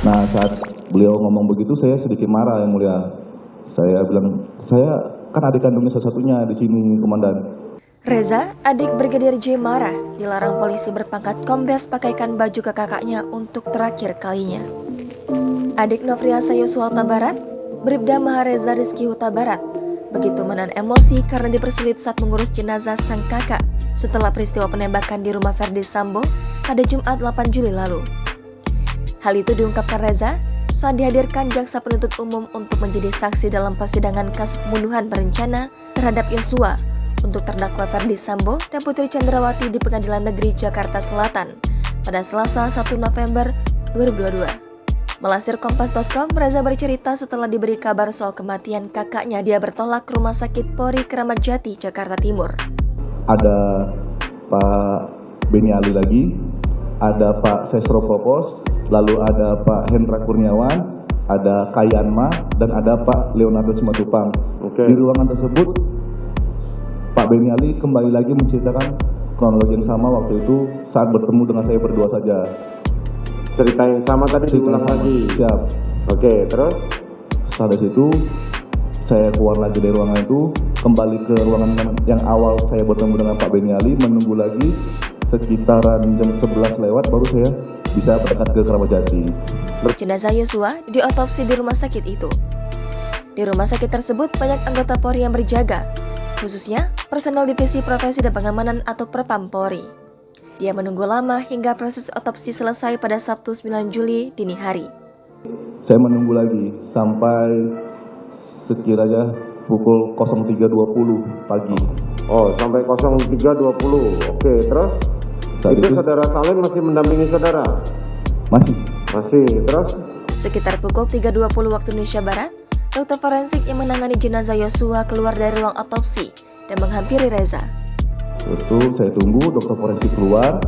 Nah, saat beliau ngomong begitu saya sedikit marah, Yang Mulia. Saya bilang, saya kan adik kandungnya satu-satunya di sini, Komandan. Reza, adik Brigadir J marah, dilarang polisi berpangkat kombes pakaikan baju ke kakaknya untuk terakhir kalinya. Adik Nofriansa Yosua Huta Barat, Bribda Mahareza Rizky Huta Barat, begitu menahan emosi karena dipersulit saat mengurus jenazah sang kakak setelah peristiwa penembakan di rumah Verdi Sambo pada Jumat 8 Juli lalu. Hal itu diungkapkan Reza saat dihadirkan jaksa penuntut umum untuk menjadi saksi dalam persidangan kasus pembunuhan berencana terhadap Yosua untuk terdakwa Verdi Sambo dan Putri Chandrawati di Pengadilan Negeri Jakarta Selatan pada Selasa 1 November 2022. Melansir Kompas.com, Reza bercerita setelah diberi kabar soal kematian kakaknya, dia bertolak ke Rumah Sakit Polri Kramat Jati, Jakarta Timur. Ada Pak Beni Ali lagi, ada Pak Sesro Propos, lalu ada Pak Hendra Kurniawan, ada Kayanma, dan ada Pak Leonardo Simatupang. Di ruangan tersebut, Pak Beni Ali kembali lagi menceritakan kronologi yang sama waktu itu saat bertemu dengan saya berdua saja. Cerita yang sama tadi diulang lagi. Siap. Oke, terus? Setelah dari situ, saya keluar lagi dari ruangan itu, kembali ke ruangan yang awal saya bertemu dengan Pak Beni Ali, menunggu lagi sekitaran jam 11 lewat baru saya bisa berangkat ke Kramat Jati. Jenazah Yosua diotopsi di rumah sakit itu. Di rumah sakit tersebut banyak anggota Polri yang berjaga, khususnya personel Divisi Profesi dan Pengamanan atau Propam Polri. Dia menunggu lama hingga proses otopsi selesai pada Sabtu 9 Juli dini hari. Saya menunggu lagi sampai sekiranya pukul 03.20 pagi. Oh, sampai 03.20. Oke, terus? Saat itu saudara Salim masih mendampingi saudara? Masih, terus? Sekitar pukul 3.20 waktu Indonesia Barat, dokter forensik yang menangani jenazah Yosua keluar dari ruang otopsi dan menghampiri Reza. Terus itu saya tunggu dokter forensik keluar,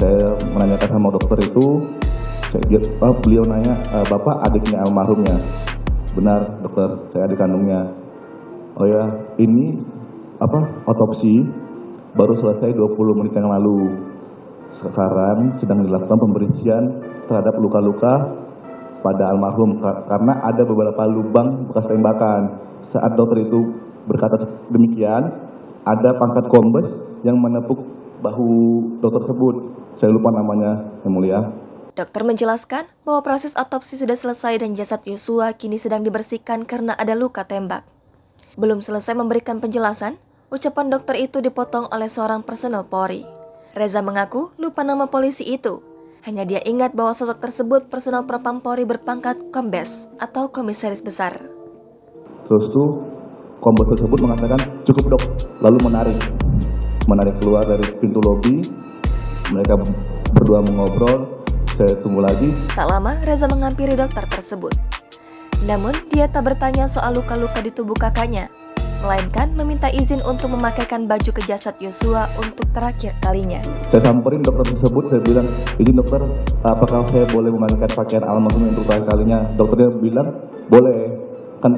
saya menanyakan sama dokter itu, beliau nanya, Bapak adiknya almarhumnya? Benar dokter, saya adik kandungnya. Oh ya, ini otopsi baru selesai 20 menit yang lalu. Sekarang sedang dilakukan pembersihan terhadap luka-luka pada almarhum karena ada beberapa lubang bekas tembakan. Saat dokter itu berkata demikian, ada pangkat kombes yang menepuk bahu dokter tersebut. Saya lupa namanya, Yang Mulia. Dokter menjelaskan bahwa proses otopsi sudah selesai dan jasad Yosua kini sedang dibersihkan karena ada luka tembak. Belum selesai memberikan penjelasan, ucapan dokter itu dipotong oleh seorang personel Polri. Reza mengaku lupa nama polisi itu. Hanya dia ingat bahwa sosok tersebut personel Propam Polri berpangkat kombes atau komisaris besar. Terus tuh kombes tersebut mengatakan cukup dok, lalu menarik keluar dari pintu lobi. Mereka berdua mengobrol, saya tunggu lagi. Tak lama Reza menghampiri dokter tersebut. Namun dia tak bertanya soal luka-luka di tubuh kakaknya, melainkan meminta izin untuk memakaikan baju ke jasad Yosua untuk terakhir kalinya. Saya samperin dokter tersebut, saya bilang, izin dokter, apakah saya boleh memakaikan pakaian almarhum untuk terakhir kalinya? Dokternya bilang, boleh, kan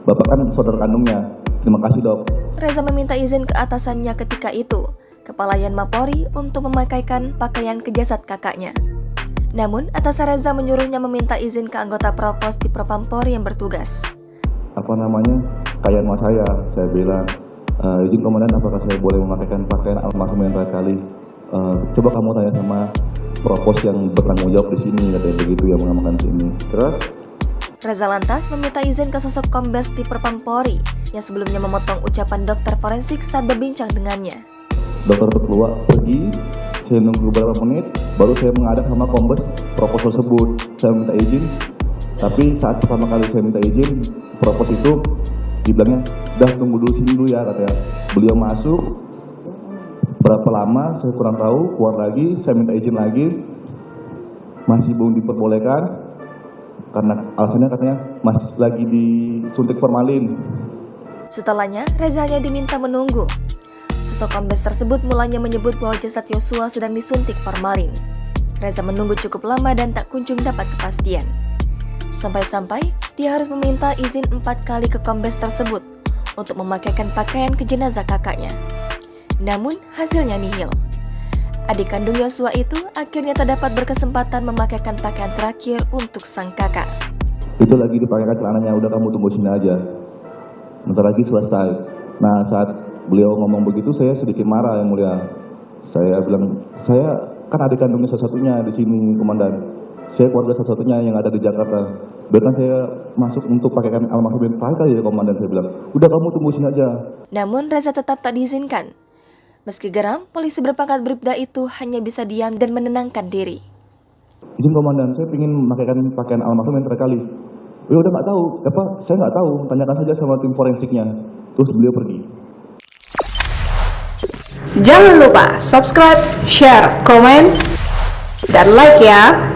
Bapak kan saudara kandungnya. Terima kasih dok. Reza meminta izin ke atasannya ketika itu, Kepala Yanma Polri, untuk memakaikan pakaian ke jasad kakaknya. Namun, atasan Reza menyuruhnya meminta izin ke anggota Provos di Propam Polri yang bertugas. Kayanma saya bilang, izin komandan, apakah saya boleh memakaikan pakaian almarhum yang terakhir kali? Coba kamu tanya sama Provos yang bertanggung jawab di sini, katanya begitu, yang mengamankan sini. Terus? Reza lantas meminta izin ke sosok kombes di Propam Polri yang sebelumnya memotong ucapan dokter forensik saat berbincang dengannya. Dokter keluar pergi, saya nunggu beberapa menit, baru saya menghadap sama kombes Provos tersebut. Saya minta izin, tapi saat pertama kali saya minta izin, Provos itu dibilangnya, dah tunggu dulu sini dulu ya, katanya. Beliau masuk, berapa lama saya kurang tahu, keluar lagi, saya minta izin lagi, masih belum diperbolehkan. Karena alasannya katanya masih lagi disuntik formalin. Setelahnya, Reza hanya diminta menunggu. Sosok kombes tersebut mulanya menyebut bahwa jasad Yosua sedang disuntik formalin. Reza menunggu cukup lama dan tak kunjung dapat kepastian. Sampai-sampai dia harus meminta izin 4 kali ke kombes tersebut untuk memakaikan pakaian ke jenazah kakaknya. Namun hasilnya nihil. Adik kandung Yosua itu akhirnya terdapat berkesempatan memakaikan pakaian terakhir untuk sang kakak. Itu lagi dipakaikan celananya, udah kamu tunggu sini aja. Bentar lagi selesai. Nah, saat beliau ngomong begitu, saya sedikit marah, Yang Mulia. Saya bilang, saya kan adik kandungnya satu-satunya di sini, Komandan. Saya keluarga satu-satunya yang ada di Jakarta. Bahkan saya masuk untuk pakaikan almarhum yang terakhir kali ya, Komandan. Saya bilang, udah kamu tunggu sini aja. Namun Reza tetap tak diizinkan. Meski geram, polisi berpangkat Bribda itu hanya bisa diam dan menenangkan diri. Izin Komandan, saya ingin memakaikan pakaian almarhum yang terakhir kali. Ya udah nggak tahu, saya nggak tahu. Tanyakan saja sama tim forensiknya. Terus beliau pergi. Jangan lupa subscribe, share, komen, dan like ya.